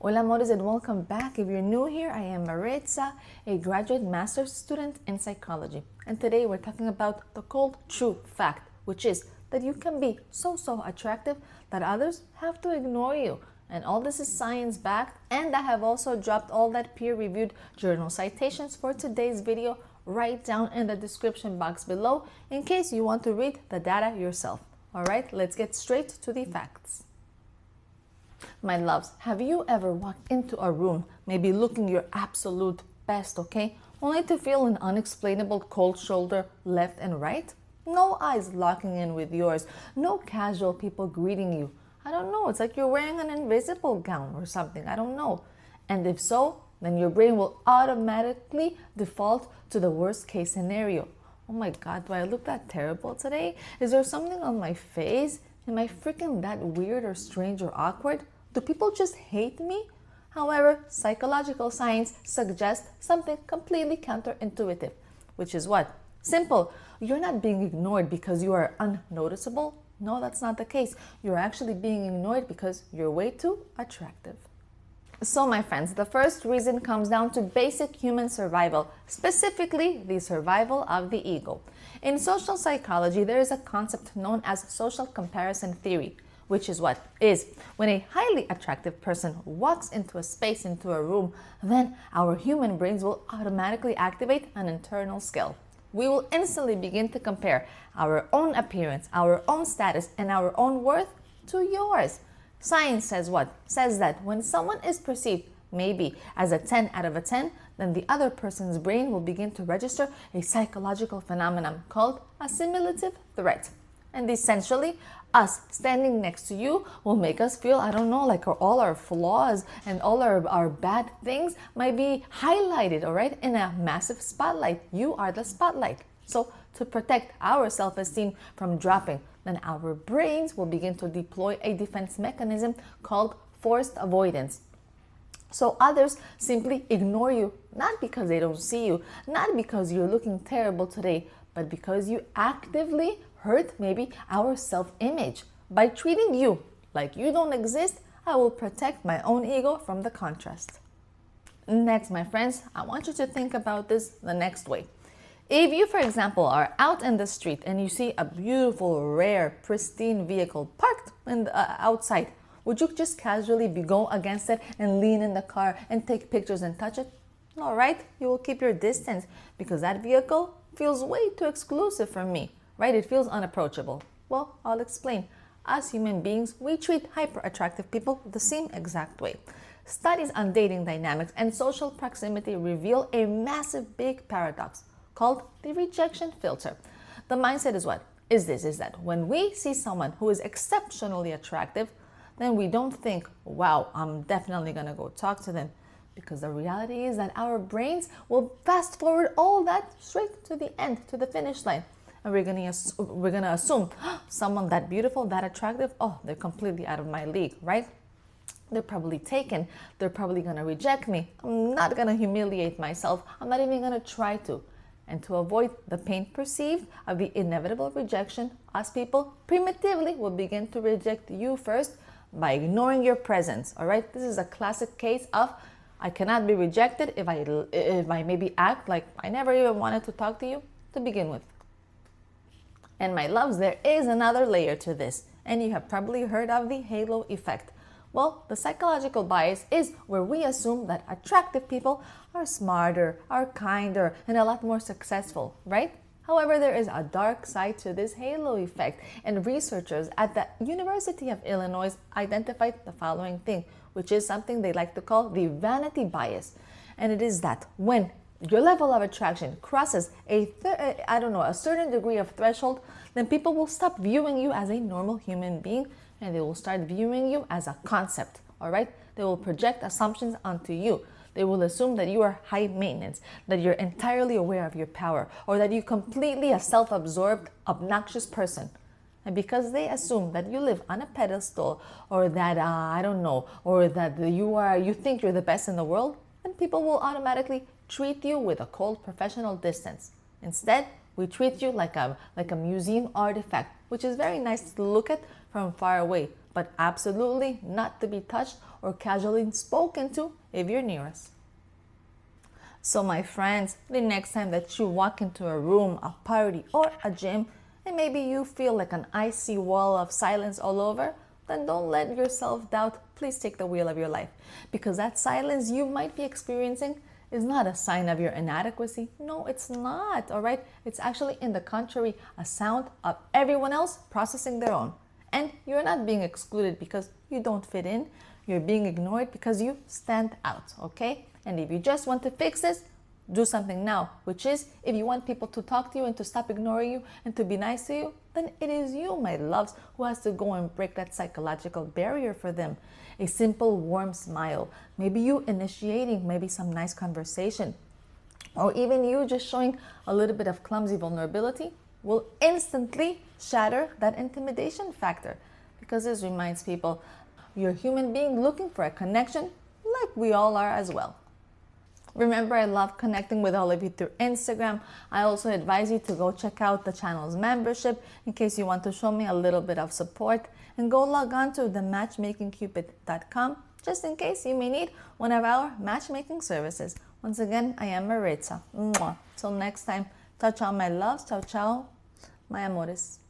Hola amores and welcome back. If you're new here, I am Maritza, a graduate master's student in psychology. And today we're talking about the cold true fact, which is that you can be so attractive that others have to ignore you. And all this is science backed, and I have also dropped all that peer-reviewed journal citations for today's video right down in the description box below in case you want to read the data yourself. All right, let's get straight to the facts. My loves, have you ever walked into a room, maybe looking your absolute best, okay, only to feel an unexplainable cold shoulder left and right? No eyes locking in with yours, no casual people greeting you. I don't know, it's like you're wearing an invisible gown or something, I don't know. And if so, then your brain will automatically default to the worst case scenario. Oh my God, do I look that terrible today? Is there something on my face? Am I freaking that weird or strange or awkward? Do people just hate me? However, psychological science suggests something completely counterintuitive, which is what? Simple. You're not being ignored because you are unnoticeable. No, that's not the case. You're actually being ignored because you're way too attractive. So my friends, the first reason comes down to basic human survival, specifically the survival of the ego. In social psychology, there is a concept known as social comparison theory, which is what? Is when a highly attractive person walks into a space, into a room, then our human brains will automatically activate an internal skill. We will instantly begin to compare our own appearance, our own status, and our own worth to yours. Science says what? Says that when someone is perceived maybe as a 10 out of a 10, then the other person's brain will begin to register a psychological phenomenon called assimilative threat. And essentially, us standing next to you will make us feel, I don't know, like all our flaws and all our bad things might be highlighted, all right, in a massive spotlight. You are the spotlight. So to protect our self-esteem from dropping, then our brains will begin to deploy a defense mechanism called forced avoidance. So others simply ignore you, not because they don't see you, not because you're looking terrible today, but because you actively hurt maybe our self-image. By treating you like you don't exist, I will protect my own ego from the contrast. Next, my friends, I want you to think about this the next way. If you, for example, are out in the street and you see a beautiful, rare, pristine vehicle parked outside, would you just casually go against it and lean in the car and take pictures and touch it? No, right? You will keep your distance because that vehicle feels way too exclusive for me, right? It feels unapproachable. Well, I'll explain. As human beings, we treat hyper-attractive people the same exact way. Studies on dating dynamics and social proximity reveal a massive big paradox called the rejection filter. The mindset is what? Is that when we see someone who is exceptionally attractive, then we don't think, wow, I'm definitely gonna go talk to them. Because the reality is that our brains will fast forward all that straight to the end, to the finish line. And we're gonna assume someone that beautiful, that attractive, oh, they're completely out of my league, right? They're probably taken. They're probably gonna reject me. I'm not gonna humiliate myself. I'm not even gonna try to. And to avoid the pain perceived of the inevitable rejection, us people primitively will begin to reject you first by ignoring your presence, all right? This is a classic case of I cannot be rejected if I maybe act like I never even wanted to talk to you to begin with. And my loves, there is another layer to this, and you have probably heard of the halo effect. Well, the psychological bias is where we assume that attractive people are smarter, are kinder, and a lot more successful, right? However, there is a dark side to this halo effect, and researchers at the University of Illinois identified the following thing, which is something they like to call the vanity bias. And it is that when your level of attraction crosses a certain degree of threshold, then people will stop viewing you as a normal human being and they will start viewing you as a concept, all right? They will project assumptions onto you. They will assume that you are high maintenance, that you're entirely aware of your power, or that you're completely a self-absorbed, obnoxious person. And because they assume that you live on a pedestal, or that, or that you think you're the best in the world, then people will automatically treat you with a cold professional distance. Instead, we treat you like a museum artifact, which is very nice to look at from far away. but absolutely not to be touched or casually spoken to if you're near us. So my friends, the next time that you walk into a room, a party, or a gym, and maybe you feel like an icy wall of silence all over, then don't let yourself doubt. Please take the wheel of your life, because that silence you might be experiencing is not a sign of your inadequacy. No, it's not, all right? It's actually, in the contrary, a sound of everyone else processing their own. And you're not being excluded because you don't fit in. You're being ignored because you stand out, okay? And if you just want to fix this, do something now, which is, if you want people to talk to you and to stop ignoring you and to be nice to you, then it is you, my loves, who has to go and break that psychological barrier for them. A simple, warm smile, maybe you initiating maybe some nice conversation, or even you just showing a little bit of clumsy vulnerability will instantly shatter that intimidation factor, because this reminds people you're a human being looking for a connection like we all are as well. Remember, I love connecting with all of you through Instagram. I also advise you to go check out the channel's membership in case you want to show me a little bit of support, and go log on to the matchmakingcupid.com just in case you may need one of our matchmaking services. Once again, I am Maritza. Mwah. Till next time, ciao ciao my loves, ciao ciao my amores.